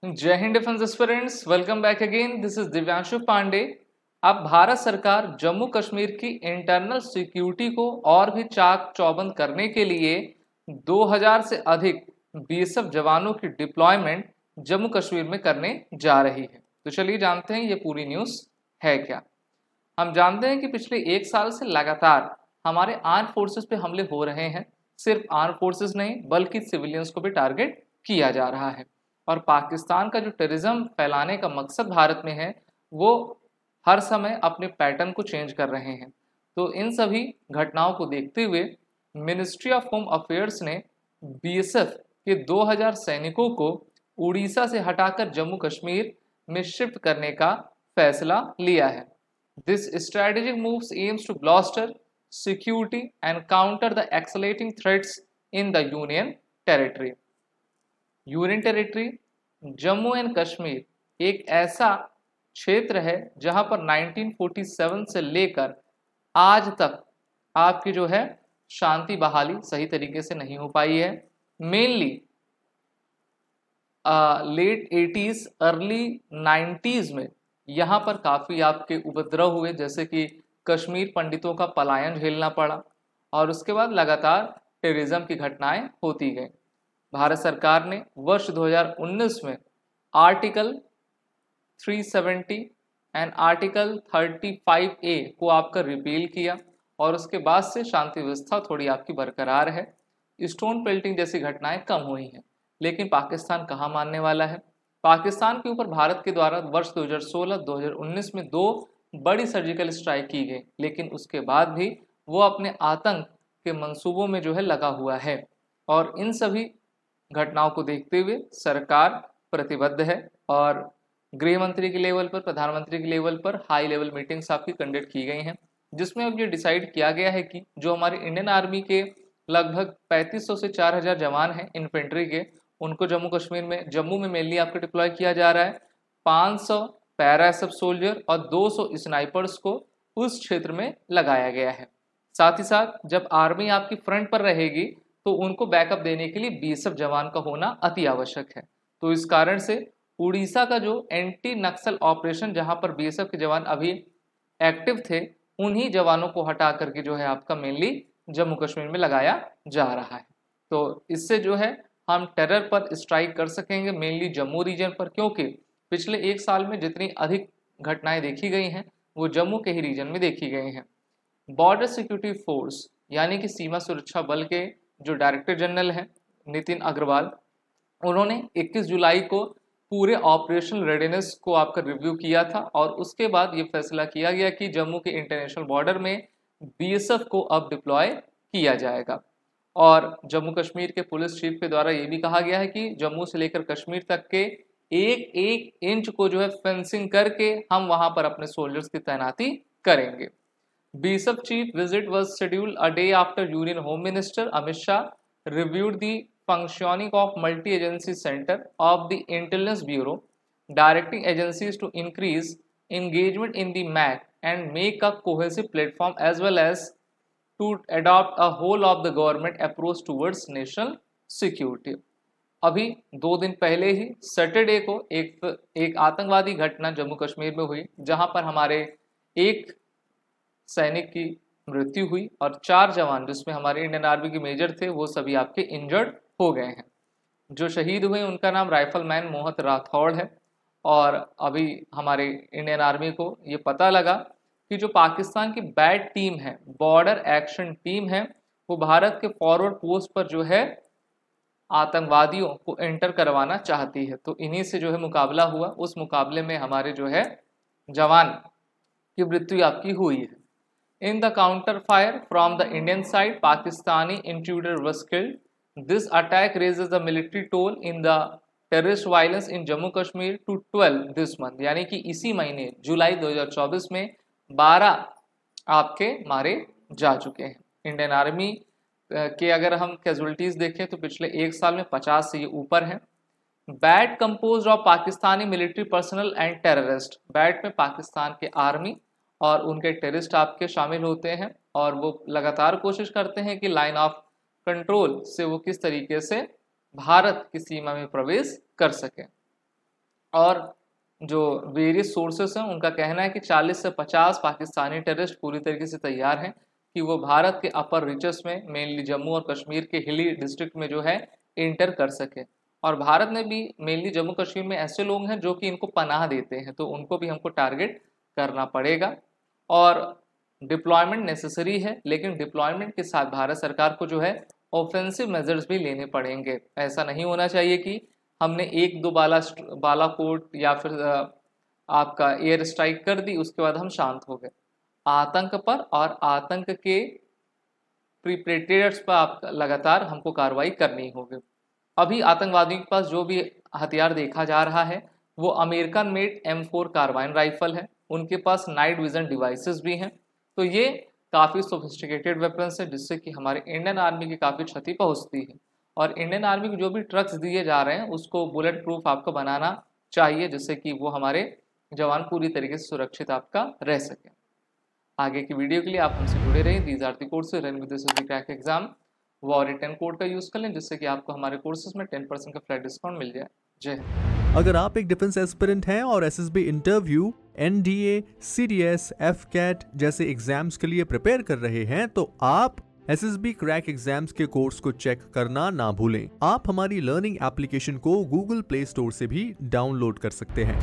जय हिंद defence aspirants, welcome back again. This is Divyanshu Pandey. अब भारत सरकार जम्मू कश्मीर की इंटरनल सिक्योरिटी को और भी चाक चौबंद करने के लिए 2000 से अधिक बीएसएफ जवानों की डिप्लॉयमेंट जम्मू कश्मीर में करने जा रही है। तो चलिए जानते हैं ये पूरी न्यूज़ है क्या। हम जानते हैं कि पिछले एक साल से लगातार हमारे आर्म फोर्सेस पे हमले हो रहे हैं। सिर्फ आर्म फोर्सेस नहीं बल्कि सिविलियंस को भी टारगेट किया जा रहा है। और पाकिस्तान का जो टेररिज्म फैलाने का मकसद भारत में है वो हर समय अपने पैटर्न को चेंज कर रहे हैं। तो इन सभी घटनाओं को देखते हुए मिनिस्ट्री ऑफ होम अफेयर्स ने बीएसएफ के 2000 सैनिकों को उड़ीसा से हटाकर जम्मू कश्मीर में शिफ्ट करने का फैसला लिया है। This strategic moves aims to bolster security and counter the accelerating threats in the union territory. Union territory Jammu and Kashmir एक ऐसा क्षेत्र है जहां पर 1947 से लेकर आज तक आपकी जो है शांति बहाली सही तरीके से नहीं हो पाई है। Mainly late 80s early 90s में यहाँ पर काफ़ी आपके उपद्रव हुए, जैसे कि कश्मीर पंडितों का पलायन झेलना पड़ा और उसके बाद लगातार टेररिज्म की घटनाएं होती गई। भारत सरकार ने वर्ष 2019 में आर्टिकल 370 एंड आर्टिकल 35A को आपका रिपील किया और उसके बाद से शांति व्यवस्था थोड़ी आपकी बरकरार है। स्टोन पेल्टिंग जैसी घटनाएं कम हुई हैं, लेकिन पाकिस्तान कहाँ मानने वाला है। पाकिस्तान के ऊपर भारत के द्वारा वर्ष 2016-2019 में 2 बड़ी सर्जिकल स्ट्राइक की गई, लेकिन उसके बाद भी वो अपने आतंक के मंसूबों में जो है लगा हुआ है। और इन सभी घटनाओं को देखते हुए सरकार प्रतिबद्ध है और गृह मंत्री के लेवल पर, प्रधानमंत्री के लेवल पर हाई लेवल मीटिंग्स आपकी कंडक्ट की गई हैं, जिसमें अब ये डिसाइड किया गया है कि जो हमारी इंडियन आर्मी के लगभग 3500 से 4000 जवान हैं इन्फेंट्री के, उनको जम्मू कश्मीर में जम्मू में मेनली आपको डिप्लॉय किया जा रहा है। 500 पैरा एसएफ सोल्जर और 200 स्नाइपर्स को उस क्षेत्र में लगाया गया है। साथ ही साथ जब आर्मी आपकी फ्रंट पर रहेगी तो उनको बैकअप देने के लिए बीएसएफ जवान का होना अति आवश्यक है। तो इस कारण से उड़ीसा का जो एंटी नक्सल ऑपरेशन जहां पर बीएसएफ के जवान अभी एक्टिव थे, उन्हीं जवानों को हटा करके जो है आपका मेनली जम्मू कश्मीर में लगाया जा रहा है। तो इससे जो है हम टेरर पर स्ट्राइक कर सकेंगे, मेनली जम्मू रीजन पर, क्योंकि पिछले एक साल में जितनी अधिक घटनाएं देखी गई हैं वो जम्मू के ही रीजन में देखी गई हैं। बॉर्डर सिक्योरिटी फोर्स यानी कि सीमा सुरक्षा बल के जो डायरेक्टर जनरल हैं नितिन अग्रवाल, उन्होंने 21 जुलाई को पूरे ऑपरेशनल रेडीनेस को आपका रिव्यू किया था और उसके बाद ये फैसला किया गया कि जम्मू के इंटरनेशनल बॉर्डर में बीएसएफ को अब डिप्लॉय किया जाएगा। और जम्मू कश्मीर के पुलिस चीफ के द्वारा ये भी कहा गया है कि जम्मू से लेकर कश्मीर तक के एक एक इंच को जो है फेंसिंग करके हम वहां पर अपने सोल्जर्स की तैनाती करेंगे। BSF chief visit was scheduled a day after Union Home Minister Amit Shah reviewed the functioning of multi-agency center of the Intelligence Bureau, directing agencies to increase engagement in the MAC and make a cohesive platform as well as to adopt a whole of the government approach towards national security. अभी 2 दिन पहले ही Saturday को एक आतंकवादी घटना जम्मू कश्मीर में हुई, जहां पर हमारे एक सैनिक की मृत्यु हुई और 4 जवान जिसमें हमारे इंडियन आर्मी के मेजर थे वो सभी आपके इंजर्ड हो गए हैं। जो शहीद हुए उनका नाम राइफलमैन मोहत राठौड़ है। और अभी हमारे इंडियन आर्मी को ये पता लगा कि जो पाकिस्तान की बैड टीम है, बॉर्डर एक्शन टीम है, वो भारत के फॉरवर्ड पोस्ट पर जो है आतंकवादियों को एंटर करवाना चाहती है। तो इन्हीं से जो है मुकाबला हुआ, उस मुकाबले में हमारे जो है जवान की मृत्यु आपकी हुई है। In the counter-fire from the Indian side, Pakistani intruder was killed. This attack raises the military toll in the terrorist violence in Jammu Kashmir to 12 this month. यानी कि इसी महीने जुलाई 2024 में 12 आपके मारे जा चुके हैं। इंडियन आर्मी के अगर हम कैजुअलिटीज देखें तो पिछले एक साल में 50 से ये ऊपर हैं। Bat composed of Pakistani military personnel and terrorist. Bat में पाकिस्तान के आर्मी और उनके टेररिस्ट आपके शामिल होते हैं और वो लगातार कोशिश करते हैं कि लाइन ऑफ कंट्रोल से वो किस तरीके से भारत की सीमा में प्रवेश कर सके। और जो वेरियस सोर्सेस हैं उनका कहना है कि 40 से 50 पाकिस्तानी टेररिस्ट पूरी तरीके से तैयार हैं कि वो भारत के अपर रीचेस में, मेनली जम्मू और कश्मीर के हिली डिस्ट्रिक्ट में जो है इंटर कर सके। और भारत ने भी मेनली जम्मू कश्मीर में ऐसे लोग हैं जो कि इनको पनाह देते हैं, तो उनको भी हमको टारगेट करना पड़ेगा। और डिप्लॉयमेंट नेसेसरी है, लेकिन डिप्लॉयमेंट के साथ भारत सरकार को जो है ऑफेंसिव मेजर्स भी लेने पड़ेंगे। ऐसा नहीं होना चाहिए कि हमने एक दो बालाकोट या फिर आपका एयर स्ट्राइक कर दी, उसके बाद हम शांत हो गए। आतंक पर और आतंक के प्रिपरेटर्स पर आप लगातार हमको कार्रवाई करनी होगी। अभी आतंकवादियों के पास जो भी हथियार देखा जा रहा है वो American made M4 carbene rifle है, उनके पास नाइट विजन डिवाइसेस भी हैं। तो ये काफ़ी सोफिस्टिकेटेड वेपन्स है जिससे कि हमारे इंडियन आर्मी की काफ़ी क्षति पहुंचती है। और इंडियन आर्मी को जो भी ट्रक्स दिए जा रहे हैं उसको बुलेट प्रूफ आपको बनाना चाहिए, जिससे कि वो हमारे जवान पूरी तरीके से सुरक्षित आपका रह सके। आगे की वीडियो के लिए आप हमसे जुड़े रहिए। These are the courses run with SSB crack exam. Warrior 10 code का यूज़ कर लें जिससे कि आपको हमारे कोर्सेज में 10% का फ्लैट डिस्काउंट मिल जाए। जय हिंद। अगर आप एक डिफेंस एस्पिरेंट हैं और SSB interview, NDA, CDS, FCAT जैसे एग्जाम्स के लिए प्रिपेयर कर रहे हैं तो आप SSB क्रैक एग्जाम्स के कोर्स को चेक करना ना भूलें। आप हमारी लर्निंग एप्लीकेशन को Google प्ले स्टोर से भी डाउनलोड कर सकते हैं।